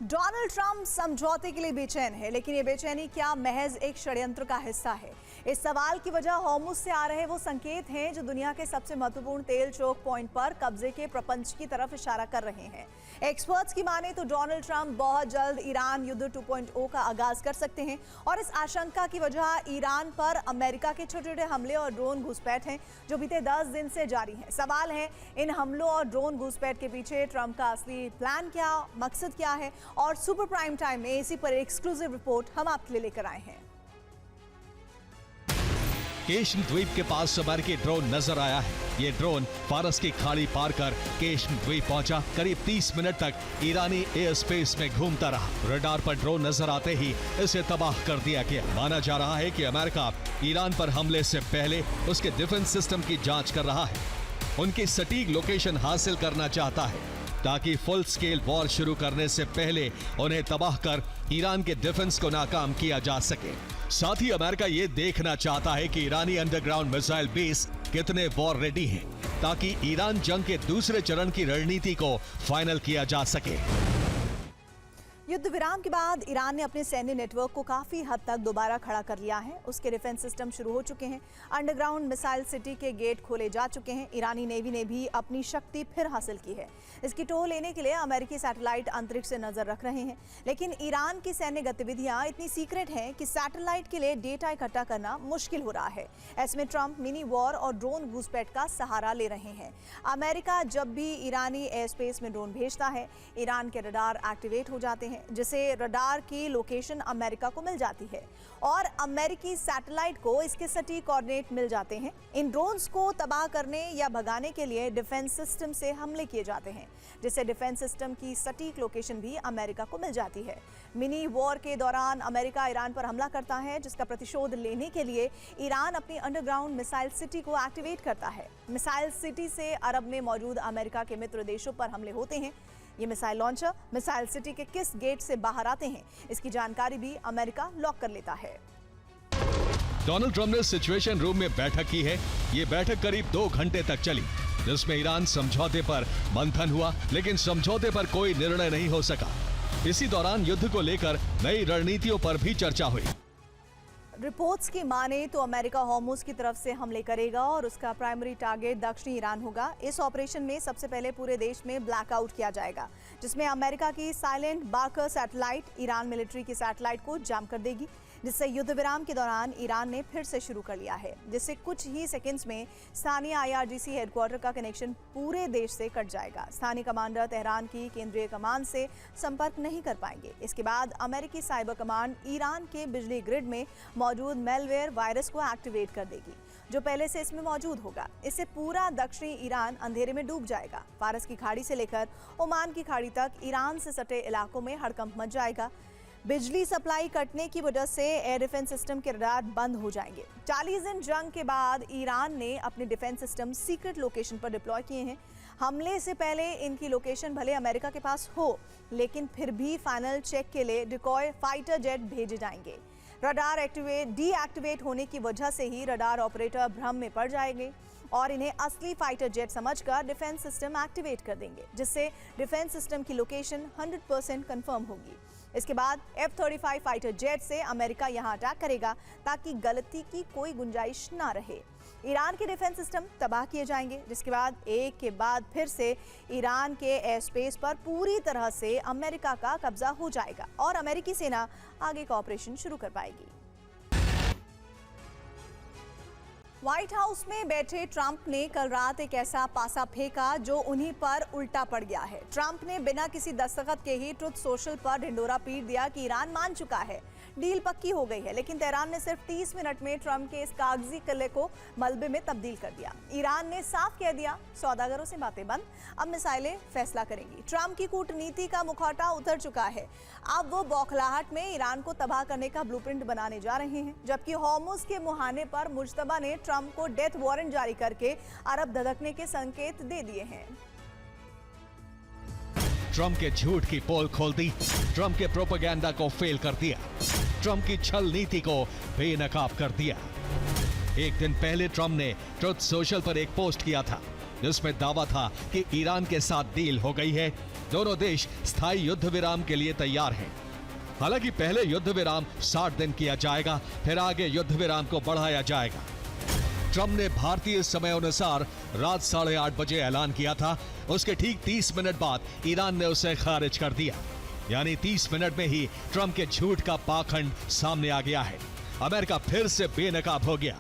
Donald Trump समझौते के लिए बेचैन है, लेकिन ये बेचैनी क्या महज एक षड्यंत्र का हिस्सा है? इस सवाल की वजह होर्मुज से आ रहे वो संकेत हैं जो दुनिया के सबसे महत्वपूर्ण तेल चोक पॉइंट पर कब्जे के प्रपंच की तरफ इशारा कर रहे हैं। एक्सपर्ट्स की माने तो डोनाल्ड ट्रंप बहुत जल्द ईरान युद्ध 2.0 का आगाज कर सकते हैं और इस आशंका की वजह ईरान पर अमेरिका के छोटे छोटे हमले और ड्रोन घुसपैठ हैं जो बीते 10 दिन से जारी हैं। सवाल है, इन हमलों और ड्रोन घुसपैठ के पीछे ट्रंप का असली प्लान क्या, मकसद क्या है? और सुपर प्राइम टाइम में इसी पर एक्सक्लूसिव रिपोर्ट हम आपके लिए लेकर आए हैं। केश्म द्वीप के पास अमेरिकी ड्रोन नजर आया है। ये ड्रोन फारस की खाड़ी पार कर केश्म द्वीप पहुंचा। करीब 30 मिनट तक ईरानी एयर स्पेस में घूमता रहा। रडार पर ड्रोन नजर आते ही इसे तबाह कर दिया गया। माना जा रहा है कि अमेरिका ईरान पर हमले से पहले उसके डिफेंस सिस्टम की जांच कर रहा है, उनकी सटीक लोकेशन हासिल करना चाहता है ताकि फुल स्केल वॉर शुरू करने से पहले उन्हें तबाह कर ईरान के डिफेंस को नाकाम किया जा सके। साथ ही अमेरिका ये देखना चाहता है कि ईरानी अंडरग्राउंड मिसाइल बेस कितने वॉर रेडी हैं, ताकि ईरान जंग के दूसरे चरण की रणनीति को फाइनल किया जा सके। युद्ध विराम के बाद ईरान ने अपने सैन्य नेटवर्क को काफी हद तक दोबारा खड़ा कर लिया है। उसके डिफेंस सिस्टम शुरू हो चुके हैं। अंडरग्राउंड मिसाइल सिटी के गेट खोले जा चुके हैं। ईरानी नेवी ने भी अपनी शक्ति फिर हासिल की है। इसकी टोह लेने के लिए अमेरिकी सैटेलाइट अंतरिक्ष से नजर रख रहे हैं, लेकिन ईरान की सैन्य गतिविधियां इतनी सीक्रेट हैं कि सैटेलाइट के लिए डेटा इकट्ठा करना मुश्किल हो रहा है। ऐसे में ट्रंप मिनी वॉर और ड्रोन घुसपैठ का सहारा ले रहे हैं। अमेरिका जब भी ईरानी एयर स्पेस में ड्रोन भेजता है, ईरान के रडार एक्टिवेट हो जाते हैं, जिससे रडार की लोकेशन अमेरिका को मिल जाती है और अमेरिकी सैटेलाइट को इसके सटीक कोऑर्डिनेट मिल जाते हैं। इन ड्रोन्स को तबाह करने या भगाने के लिए डिफेंस सिस्टम से हमले किए जाते हैं, जिससे डिफेंस सिस्टम की सटीक लोकेशन भी अमेरिका को मिल जाती है। मिनी वॉर के दौरान अमेरिका ईरान पर हमला करता है, जिसका प्रतिशोध लेने के लिए ईरान अपनी अंडरग्राउंड मिसाइल सिटी को एक्टिवेट करता है। मिसाइल सिटी से अरब में मौजूद अमेरिका के मित्र देशों पर हमले होते हैं। ये मिसाइल लॉन्चर मिसाइल सिटी के किस गेट से बाहर आते हैं, इसकी जानकारी भी अमेरिका लॉक कर लेता है। डोनाल्ड ट्रंप ने सिचुएशन रूम में बैठक की है। ये बैठक करीब 2 घंटे तक चली, जिसमें ईरान समझौते पर मंथन हुआ, लेकिन समझौते पर कोई निर्णय नहीं हो सका। इसी दौरान युद्ध को लेकर नई रणनीतियों पर भी चर्चा हुई। रिपोर्ट्स की माने तो अमेरिका होर्मुज की तरफ से हमले करेगा और उसका प्राइमरी टारगेट दक्षिणी ईरान होगा। इस ऑपरेशन में सबसे पहले पूरे देश में ब्लैकआउट किया जाएगा, जिसमें अमेरिका की साइलेंट बाकर सैटेलाइट ईरान मिलिट्री की सैटेलाइट को जाम कर देगी, जिससे युद्ध विराम के दौरान ईरान ने फिर से शुरू कर लिया है, जिससे कुछ ही सेकंड्स में स्थानीय IRGC हेडक्वार्टर का कनेक्शन पूरे देश से कट जाएगा। स्थानीय कमांडर तेहरान की केंद्रीय कमान से संपर्क नहीं कर पाएंगे। इसके बाद अमेरिकी साइबर कमांड ईरान के बिजली ग्रिड में मौजूद मेलवेयर वायरस को एक्टिवेट कर देगी, जो पहले से इसमें मौजूद होगा। इससे पूरा दक्षिणी ईरान अंधेरे में डूब जाएगा। फारस की खाड़ी से लेकर ओमान की खाड़ी तक ईरान से सटे इलाकों में हड़कंप मच जाएगा। बिजली सप्लाई कटने की वजह से एयर डिफेंस सिस्टम के रडार बंद हो जाएंगे। 40 दिन जंग के बाद ईरान ने अपने डिफेंस सिस्टम सीक्रेट लोकेशन पर डिप्लॉय किए हैं। हमले से पहले इनकी लोकेशन भले अमेरिका के पास हो, लेकिन फिर भी फाइनल चेक के लिए डिकॉय फाइटर जेट भेजे जाएंगे। रडार डीएक्टिवेट होने की वजह से ही रडार ऑपरेटर भ्रम में पड़ जाएंगे और इन्हें असली फाइटर जेट समझकर डिफेंस सिस्टम एक्टिवेट कर देंगे, जिससे डिफेंस सिस्टम की लोकेशन 100% कंफर्म होगी। इसके बाद F-35 फाइटर जेट से अमेरिका यहां अटैक करेगा ताकि गलती की कोई गुंजाइश ना रहे। ईरान के डिफेंस सिस्टम तबाह किए जाएंगे, जिसके बाद एक के बाद फिर से ईरान के एयर स्पेस पर पूरी तरह से अमेरिका का कब्जा हो जाएगा और अमेरिकी सेना आगे का ऑपरेशन शुरू कर पाएगी। व्हाइट हाउस में बैठे ट्रंप ने कल रात एक ऐसा पासा फेंका जो उन्हीं पर उल्टा पड़ गया है। ट्रंप ने बिना किसी दस्तखत के ही ट्रुथ सोशल पर ढिंडोरा पीट दिया कि ईरान मान चुका है, डील पक्की हो गई है, लेकिन तेहरान ने सिर्फ 30 मिनट में ट्रंप के इस कागजी किले को मलबे में तब्दील कर दिया। ईरान ने साफ कह दिया, सौदागरों से बातें बंद, अब मिसाइलें फैसला करेंगी। ट्रंप की कूटनीति का मुखौटा उतर चुका है। अब वो बौखलाहट में ईरान को तबाह करने का ब्लूप्रिंट बनाने जा रहे हैं, जबकि होर्मुज के मुहाने पर मुज्तबा ने ट्रंप को डेथ वारंट जारी करके अरब धधकने के संकेत दे दिए हैं। ट्रंप के झूठ की पोल खोल दी, ट्रंप के प्रोपेगेंडा को फेल कर दिया, ट्रंप की छल नीति को बेनकाब कर दिया। एक दिन पहले ट्रंप ने ट्रुथ सोशल पर एक पोस्ट किया था, जिसमें दावा था कि ईरान के साथ डील हो गई है दोनों देश स्थायी युद्ध विराम के लिए तैयार हैं। हालांकि पहले युद्ध विराम 60 दिन किया जाएगा, फिर आगे युद्ध विराम को बढ़ाया जाएगा। ट्रंप ने भारतीय समय अनुसार रात 8:30 बजे ऐलान किया था। उसके ठीक 30 मिनट बाद ईरान ने उसे खारिज कर दिया। यानी 30 मिनट में ही ट्रंप के झूठ का पाखंड सामने आ गया है। अमेरिका फिर से बेनकाब हो गया।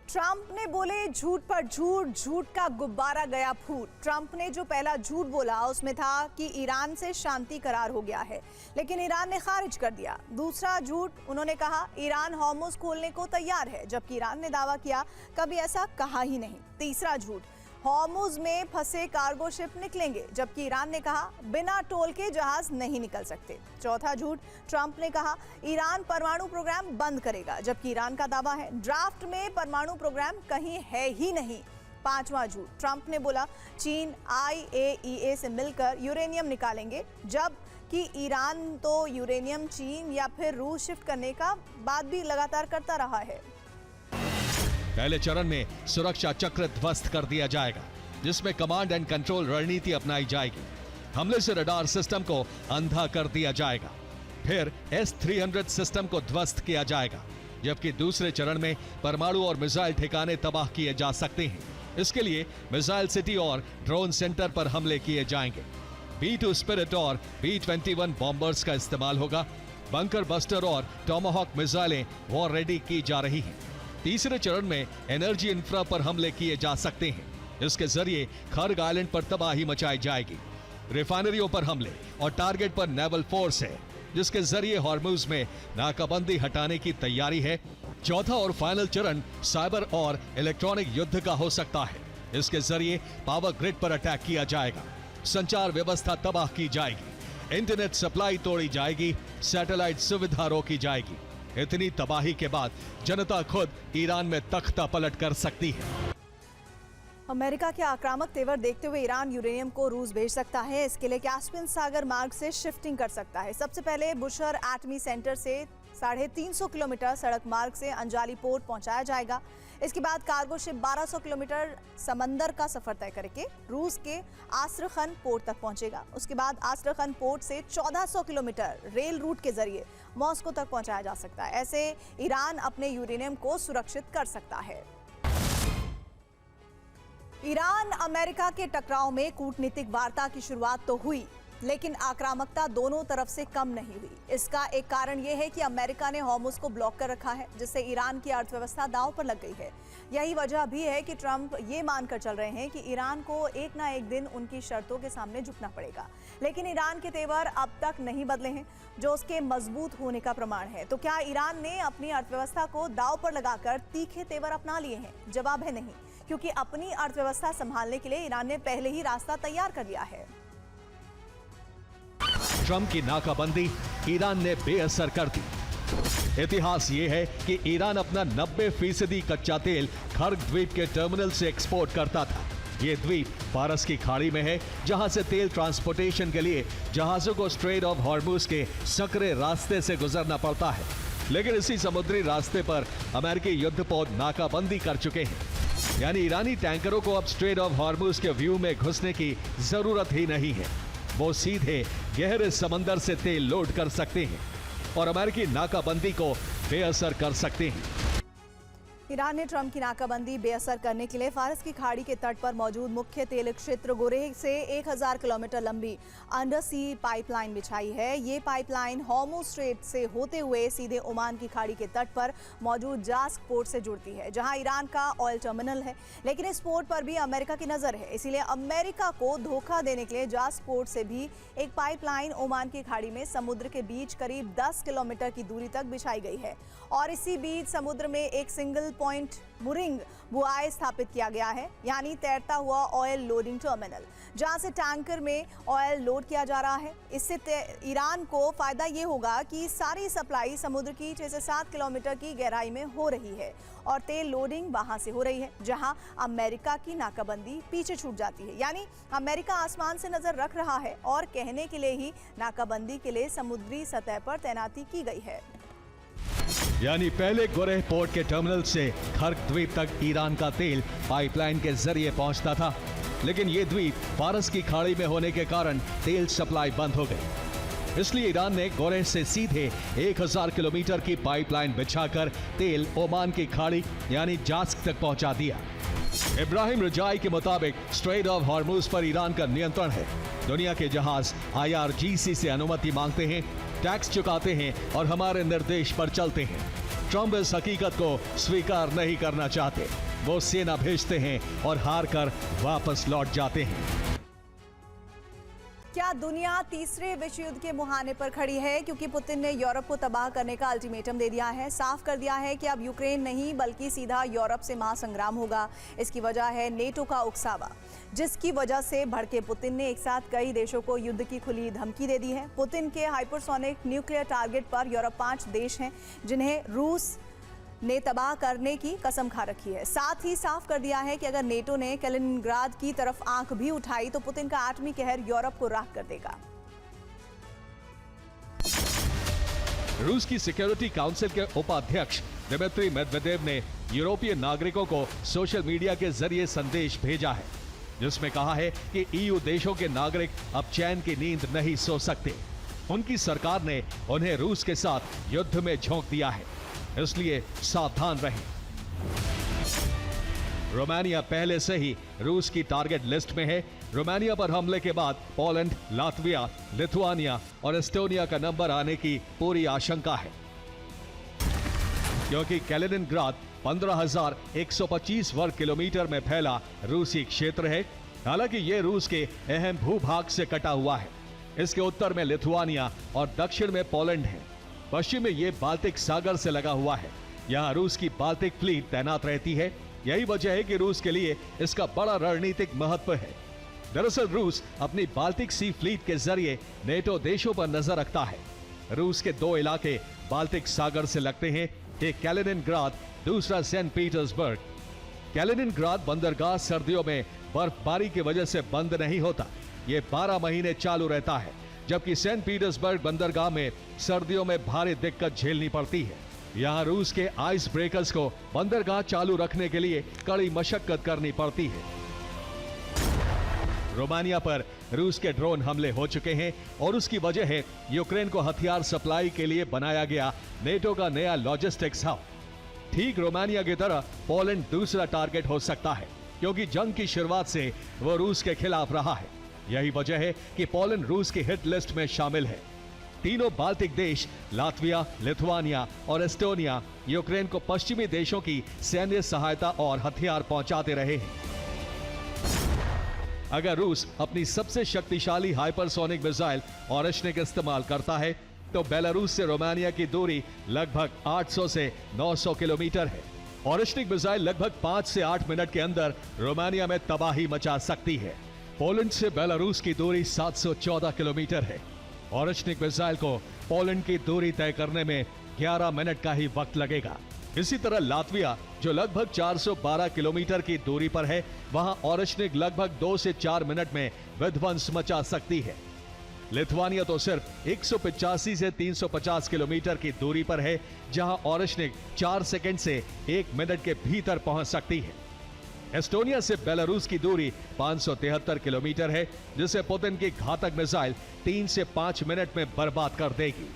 ट्रंप ने बोले झूठ पर झूठ, झूठ का गुब्बारा गया फूट। ट्रंप ने जो पहला झूठ बोला उसमें था कि ईरान से शांति करार हो गया है, लेकिन ईरान ने खारिज कर दिया। दूसरा झूठ उन्होंने कहा ईरान हॉर्मुज़ खोलने को तैयार है, जबकि ईरान ने दावा किया कभी ऐसा कहा ही नहीं। तीसरा झूठ हॉर्मुज़ में फंसे कार्गो शिप निकलेंगे, जबकि ईरान ने कहा बिना टोल के जहाज नहीं निकल सकते। चौथा झूठ ट्रंप ने कहा ईरान परमाणु प्रोग्राम बंद करेगा, जबकि ईरान का दावा है ड्राफ्ट में परमाणु प्रोग्राम कहीं है ही नहीं। पांचवा झूठ ट्रंप ने बोला चीन IAEA से मिलकर यूरेनियम निकालेंगे, जबकि ईरान तो यूरेनियम चीन या फिर रूस शिफ्ट करने का बात भी लगातार करता रहा है। पहले चरण में सुरक्षा चक्र ध्वस्त कर दिया जाएगा, जिसमें कमांड एंड कंट्रोल रणनीति अपनाई जाएगी। हमले से रडार सिस्टम को अंधा कर दिया जाएगा। फिर S-300 सिस्टम को ध्वस्त किया जाएगा, जबकि दूसरे चरण में परमाणु और मिसाइल ठिकाने तबाह किए जा सकते हैं। इसके लिए मिसाइल सिटी और ड्रोन सेंटर पर हमले किए जाएंगे। B-2 स्पिरिट और B-21 बॉम्बर्स का इस्तेमाल होगा। बंकर बस्टर और टॉमाहॉक मिसाइलें वॉर रेडी की जा रही हैं। तीसरे चरण में एनर्जी इंफ्रा पर हमले किए जा सकते हैं। इसके जरिए खर्ग आइलैंड पर तबाही मचाई जाएगी। रिफाइनरियों पर हमले और टारगेट पर नेवल फोर्स है, जिसके जरिए हॉर्मुज़ में नाकाबंदी हटाने की तैयारी है। चौथा और फाइनल चरण साइबर और इलेक्ट्रॉनिक युद्ध का हो सकता है। इसके जरिए पावर ग्रिड पर अटैक किया जाएगा, संचार व्यवस्था तबाह की जाएगी, इंटरनेट सप्लाई तोड़ी जाएगी, सैटेलाइट सुविधा रोकी जाएगी। इतनी तबाही के बाद जनता खुद ईरान में तख्ता पलट कर सकती है। अमेरिका के आक्रामक तेवर देखते हुए ईरान यूरेनियम को रूस भेज सकता है। इसके लिए कैस्पियन सागर मार्ग से शिफ्टिंग कर सकता है। सबसे पहले बुशर एटमी सेंटर से 350 किलोमीटर सड़क मार्ग से अंजाली पोर्ट पहुंचाया जाएगा। इसके बाद कार्गो शिप 1200 किलोमीटर समंदर का सफर तय करके रूस के आस्ट्रखन पोर्ट तक पहुंचेगा। उसके बाद आस्ट्रखन पोर्ट से 1400 किलोमीटर रेल रूट के जरिए मॉस्को तक पहुंचाया जा सकता है। ऐसे ईरान अपने यूरेनियम को सुरक्षित कर सकता है। ईरान अमेरिका के टकराव में कूटनीतिक वार्ता की शुरुआत तो हुई, लेकिन आक्रामकता दोनों तरफ से कम नहीं हुई। इसका एक कारण यह है कि अमेरिका ने हॉर्मुज़ को ब्लॉक कर रखा है, जिससे ईरान की अर्थव्यवस्था दांव पर लग गई है। यही वजह भी है कि ट्रंप ये मानकर चल रहे हैं कि ईरान को एक ना एक दिन उनकी शर्तों के सामने झुकना पड़ेगा। लेकिन ईरान के तेवर अब तक नहीं बदले हैं, जो उसके मजबूत होने का प्रमाण है। तो क्या ईरान ने अपनी अर्थव्यवस्था को दांव पर लगाकर तीखे तेवर अपना लिए हैं? जवाब है नहीं, क्योंकि अपनी अर्थव्यवस्था संभालने के लिए ईरान ने पहले ही रास्ता तैयार कर लिया है। ट्रंप की नाकाबंदी ईरान ने बेअसर कर दी। इतिहास ये है कि ईरान अपना 90% कच्चा तेल खर्ग द्वीप के टर्मिनल से एक्सपोर्ट करता था। ये द्वीप फारस की खाड़ी में है, जहां से तेल ट्रांसपोर्टेशन के लिए जहाजों को स्ट्रेट ऑफ हॉर्मुज़ के सकरे रास्ते से गुजरना पड़ता है। लेकिन इसी समुद्री रास्ते पर अमेरिकी युद्धपोत नाकाबंदी कर चुके हैं। यानी ईरानी टैंकरों को अब स्ट्रेट ऑफ हॉर्मुज़ के व्यू में घुसने की जरूरत ही नहीं है। वो सीधे गहरे समंदर से तेल लोड कर सकते हैं और अमेरिकी नाकाबंदी को बेअसर कर सकते हैं। ईरान ने ट्रंप की नाकाबंदी बेअसर करने के लिए फारस की खाड़ी के तट पर मौजूद मुख्य तेल क्षेत्र गोरेह से 1000 किलोमीटर लंबी अंडर सी पाइपलाइन बिछाई है। ये पाइपलाइन हॉर्मुज़ स्ट्रेट से होते हुए सीधे ओमान की खाड़ी के तट पर मौजूद जास्क पोर्ट से जुड़ती है, जहां ईरान का ऑयल टर्मिनल है। लेकिन इस पोर्ट पर भी अमेरिका की नज़र है, इसीलिए अमेरिका को धोखा देने के लिए जास्क पोर्ट से भी एक पाइपलाइन ओमान की खाड़ी में समुद्र के बीच करीब 10 किलोमीटर की दूरी तक बिछाई गई है। और इसी बीच समुद्र में एक सिंगल पॉइंट मुरिंग बुआई स्थापित किया गया है, यानी तैरता हुआ ऑयल लोडिंग टर्मिनल, जहां से टैंकर में ऑयल लोड किया जा रहा है। इससे ईरान को फायदा ये होगा कि सारी सप्लाई समुद्र की 6 से 7 किलोमीटर की गहराई में हो रही है और तेल लोडिंग वहां से हो रही है, जहां अमेरिका की नाकाबंदी पीछे छूट जाती है। यानी अमेरिका आसमान से नजर रख रहा है और कहने के लिए ही नाकाबंदी के लिए समुद्री सतह पर तैनाती की गई है। यानी पहले गोरेह पोर्ट के टर्मिनल से खर्ग द्वीप तक ईरान का तेल पाइपलाइन के जरिए पहुंचता था, लेकिन ये द्वीप फारस की खाड़ी में होने के कारण तेल सप्लाई बंद हो गई। इसलिए ईरान ने गोरेश से सीधे 1000 किलोमीटर की पाइपलाइन बिछाकर तेल ओमान की खाड़ी यानी जास्क तक पहुंचा दिया। इब्राहिम रजाई के मुताबिक स्ट्रेट ऑफ हॉर्मुज पर ईरान का नियंत्रण है। दुनिया के जहाज IRGC से अनुमति मांगते हैं, टैक्स चुकाते हैं और हमारे निर्देश पर चलते हैं। ट्रंप इस हकीकत को स्वीकार नहीं करना चाहते। वो सेना भेजते हैं और हार कर वापस लौट जाते हैं। क्या दुनिया तीसरे विश्व युद्ध के मुहाने पर खड़ी है, क्योंकि पुतिन ने यूरोप को तबाह करने का अल्टीमेटम दे दिया है। साफ कर दिया है कि अब यूक्रेन नहीं बल्कि सीधा यूरोप से महासंग्राम होगा। इसकी वजह है नेटो का उकसावा, जिसकी वजह से भड़के पुतिन ने एक साथ कई देशों को युद्ध की खुली धमकी दे दी है। पुतिन के हाइपरसोनिक न्यूक्लियर टारगेट पर यूरोप 5 देश हैं जिन्हें रूस ने तबाह करने की कसम खा रखी है। साथ ही साफ कर दिया है कि अगर नेटो ने कैलिनिनग्राद की तरफ आंख भी उठाई तो पुतिन का आठवीं कहर यूरोप को राख कर देगा। रूस की सिक्योरिटी काउंसिल के उपाध्यक्ष दिमित्री मेदवेदेव ने यूरोपीय नागरिकों को सोशल मीडिया के जरिए संदेश भेजा है, जिसमें कहा है कि EU देशों के नागरिक अब चैन की नींद नहीं सो सकते। उनकी सरकार ने उन्हें रूस के साथ युद्ध में झोंक दिया है, इसलिए सावधान रहें। रोमानिया पहले से ही रूस की टारगेट लिस्ट में है। रोमानिया पर हमले के बाद पोलैंड, लातविया, लिथुआनिया और एस्टोनिया का नंबर आने की पूरी आशंका है, क्योंकि कैलिनिनग्राद 15,125 वर्ग किलोमीटर में फैला रूसी क्षेत्र है। हालांकि यह रूस के अहम भूभाग से कटा हुआ है। इसके उत्तर में लिथुआनिया और दक्षिण में पोलैंड है। पश्चिम में यह बाल्टिक सागर से लगा हुआ है। यहां रूस की बाल्टिक फ्लीट तैनात रहती है। यही वजह है कि रूस के लिए इसका बड़ा रणनीतिक महत्व है। दरअसल रूस अपनी बाल्टिक सी फ्लीट के जरिए नेटो देशों पर नजर रखता है। रूस के 2 इलाके बाल्टिक सागर से लगते हैं, एक कैलिनिनग्राद, दूसरा सेंट पीटर्सबर्ग। कैलिनिनग्राद बंदरगाह सर्दियों में बर्फबारी की वजह से बंद नहीं होता, ये 12 महीने चालू रहता है, जबकि सेंट पीटर्सबर्ग बंदरगाह में सर्दियों में भारी दिक्कत झेलनी पड़ती है। यहाँ रूस के आइस ब्रेकर्स को बंदरगाह चालू रखने के लिए कड़ी मशक्कत करनी पड़ती है। रोमानिया पर रूस के ड्रोन हमले हो चुके हैं और उसकी वजह है यूक्रेन को हथियार सप्लाई के लिए बनाया गया नेटो का नया लॉजिस्टिक्स हब। ठीक रोमानिया की तरह पोलैंड दूसरा टारगेट हो सकता है, क्योंकि जंग की शुरुआत से वो रूस के खिलाफ रहा है। यही वजह है कि पोलैंड रूस की हिट लिस्ट में शामिल है। तीनों बाल्टिक देश लातविया, लिथुआनिया और एस्टोनिया यूक्रेन को पश्चिमी देशों की सैन्य सहायता और हथियार पहुंचाते रहे हैं। अगर रूस अपनी सबसे शक्तिशाली हाइपरसोनिक मिसाइल ओरेश्निक इस्तेमाल करता है तो बेलारूस से रोमानिया की दूरी लगभग 800 से 900 किलोमीटर है। ओरेश्निक मिसाइल लगभग 5 से 8 मिनट के अंदर रोमानिया में तबाही मचा सकती है। पोलैंड से बेलारूस की दूरी 714 किलोमीटर है। ओरेश्निक मिसाइल को पोलैंड की दूरी तय करने में 11 मिनट का ही वक्त लगेगा। इसी तरह लातविया, जो लगभग 412 किलोमीटर की दूरी पर है, वहां ओरेश्निक लगभग 2 से 4 मिनट में विध्वंस मचा सकती है। लिथुआनिया तो सिर्फ 185 से 350 किलोमीटर की दूरी पर है, जहां ओरेश्निक 4 सेकंड से 1 मिनट के भीतर पहुंच सकती है। एस्टोनिया से बेलारूस की दूरी 573 किलोमीटर है, जिसे पुतिन की घातक मिसाइल 3 से 5 मिनट में बर्बाद कर देगी।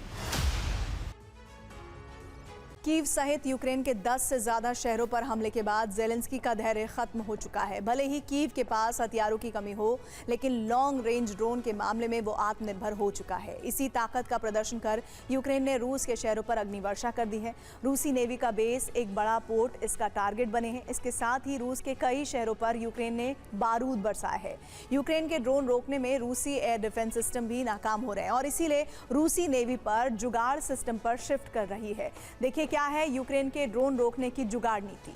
कीव सहित यूक्रेन के 10 से ज्यादा शहरों पर हमले के बाद ज़ेलेंस्की का धैर्य खत्म हो चुका है। भले ही कीव के पास हथियारों की कमी हो, लेकिन लॉन्ग रेंज ड्रोन के मामले में वो आत्मनिर्भर हो चुका है। इसी ताकत का प्रदर्शन कर यूक्रेन ने रूस के शहरों पर अग्निवर्षा कर दी है। रूसी नेवी का बेस, एक बड़ा पोर्ट इसका टारगेट बने हैं। इसके साथ ही रूस के कई शहरों पर यूक्रेन ने बारूद बरसाया है। यूक्रेन के ड्रोन रोकने में रूसी एयर डिफेंस सिस्टम भी नाकाम हो रहे हैं और इसीलिए रूसी नेवी पर जुगाड़ सिस्टम पर शिफ्ट कर रही है। देखिए क्या है यूक्रेन के ड्रोन रोकने की जुगाड़ नीति।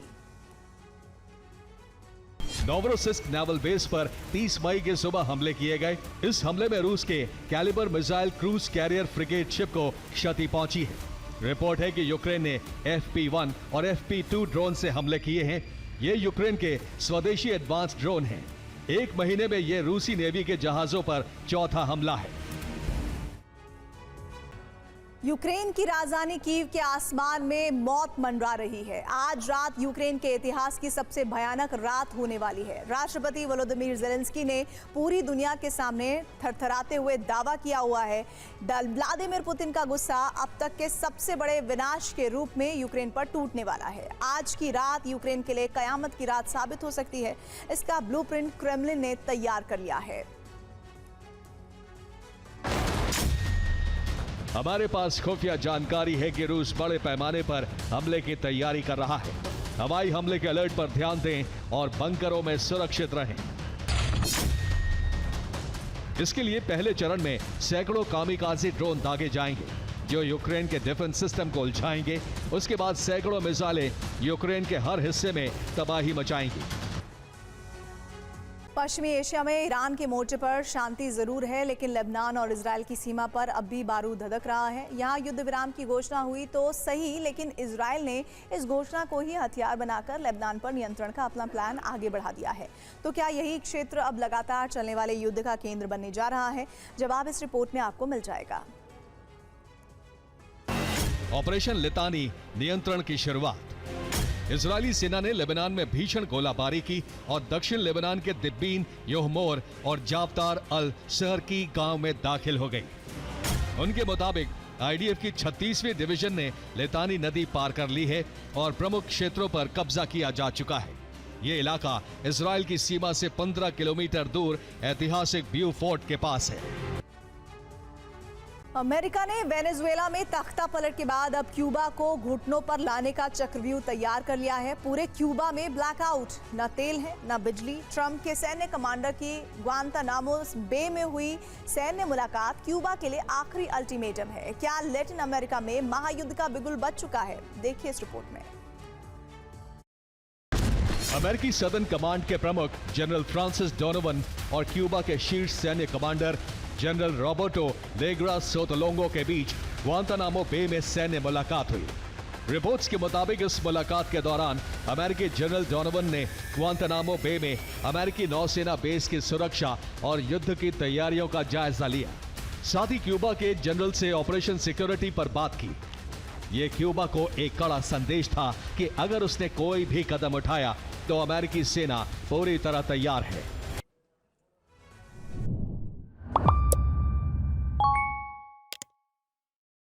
नोवरोसिस्क नेवल बेस पर 30 मई की सुबह हमले किए गए। इस हमले में रूस के caliber missile cruise carrier frigate ship को क्षति पहुंची है। रिपोर्ट है कि यूक्रेन ने FP-1 और FP-2 ड्रोन से हमले किए हैं। ये यूक्रेन के स्वदेशी एडवांस ड्रोन हैं। 1 महीने में ये रूसी नेवी के जहाजों पर चौथा हमला है। यूक्रेन की राजधानी कीव के आसमान में मौत मंडरा रही है। आज रात यूक्रेन के इतिहास की सबसे भयानक रात होने वाली है। राष्ट्रपति वोलोदिमीर ज़ेलेंस्की ने पूरी दुनिया के सामने थरथराते हुए दावा किया हुआ है, व्लादिमीर पुतिन का गुस्सा अब तक के सबसे बड़े विनाश के रूप में यूक्रेन पर टूटने वाला है। आज की रात यूक्रेन के लिए कयामत की रात साबित हो सकती है। इसका ब्लूप्रिंट क्रेमलिन ने तैयार कर लिया है। हमारे पास खुफिया जानकारी है कि रूस बड़े पैमाने पर हमले की तैयारी कर रहा है। हवाई हमले के अलर्ट पर ध्यान दें और बंकरों में सुरक्षित रहें। इसके लिए पहले चरण में सैकड़ों कामिकाज़े ड्रोन दागे जाएंगे जो यूक्रेन के डिफेंस सिस्टम को उलझाएंगे। उसके बाद सैकड़ों मिसाइलें यूक्रेन के हर हिस्से में तबाही मचाएंगी। पश्चिमी एशिया में ईरान के मोर्चे पर शांति जरूर है, लेकिन लेबनान और इजराइल की सीमा पर अब भी बारूद धधक रहा है। यहाँ युद्ध विराम की घोषणा हुई तो सही, लेकिन इजराइल ने इस घोषणा को ही हथियार बनाकर लेबनान पर नियंत्रण का अपना प्लान आगे बढ़ा दिया है। तो क्या यही क्षेत्र अब लगातार चलने वाले युद्ध का केंद्र बनने जा रहा है? जवाब इस रिपोर्ट में आपको मिल जाएगा। ऑपरेशन लितानी नियंत्रण की शुरुआत। इजरायली सेना ने लेबनान में भीषण गोलाबारी की और दक्षिण लेबनान के दिब्बीन, योहमोर और जाफ्तार अल शहरकी गांव में दाखिल हो गई। उनके मुताबिक आईडीएफ की 36वीं डिवीजन ने लितानी नदी पार कर ली है और प्रमुख क्षेत्रों पर कब्जा किया जा चुका है। ये इलाका इजरायल की सीमा से 15 किलोमीटर दूर ऐतिहासिक ब्यू फोर्ट के पास है। अमेरिका ने वेनेजुएला में तख्ता पलट के बाद अब क्यूबा को घुटनों पर लाने का चक्रव्यूह तैयार कर लिया है। पूरे क्यूबा में ब्लैकआउट, न तेल है न बिजली। ट्रंप के सैन्य कमांडर की ग्वांतानामो बे में हुई सैन्य मुलाकात क्यूबा के लिए आखिरी अल्टीमेटम है। क्या लैटिन अमेरिका में महायुद्ध का बिगुल बज चुका है? देखिए इस रिपोर्ट में। अमेरिकी सदर्न कमांड के प्रमुख जनरल फ्रांसिस डोनोवन और क्यूबा के शीर्ष सैन्य कमांडर जनरल रॉबर्टो लेग्रा सोतोलोंगो के बीच ग्वांतानामो बे में सैन्य मुलाकात हुई। रिपोर्ट्स के मुताबिक इस मुलाकात के दौरान अमेरिकी जनरल डोनोवन ने ग्वांतानामो बे में अमेरिकी नौसेना बेस की सुरक्षा और युद्ध की तैयारियों का जायजा लिया। साथ ही क्यूबा के जनरल से ऑपरेशन सिक्योरिटी पर बात की। ये क्यूबा को एक कड़ा संदेश था कि अगर उसने कोई भी कदम उठाया तो अमेरिकी सेना पूरी तरह तैयार है।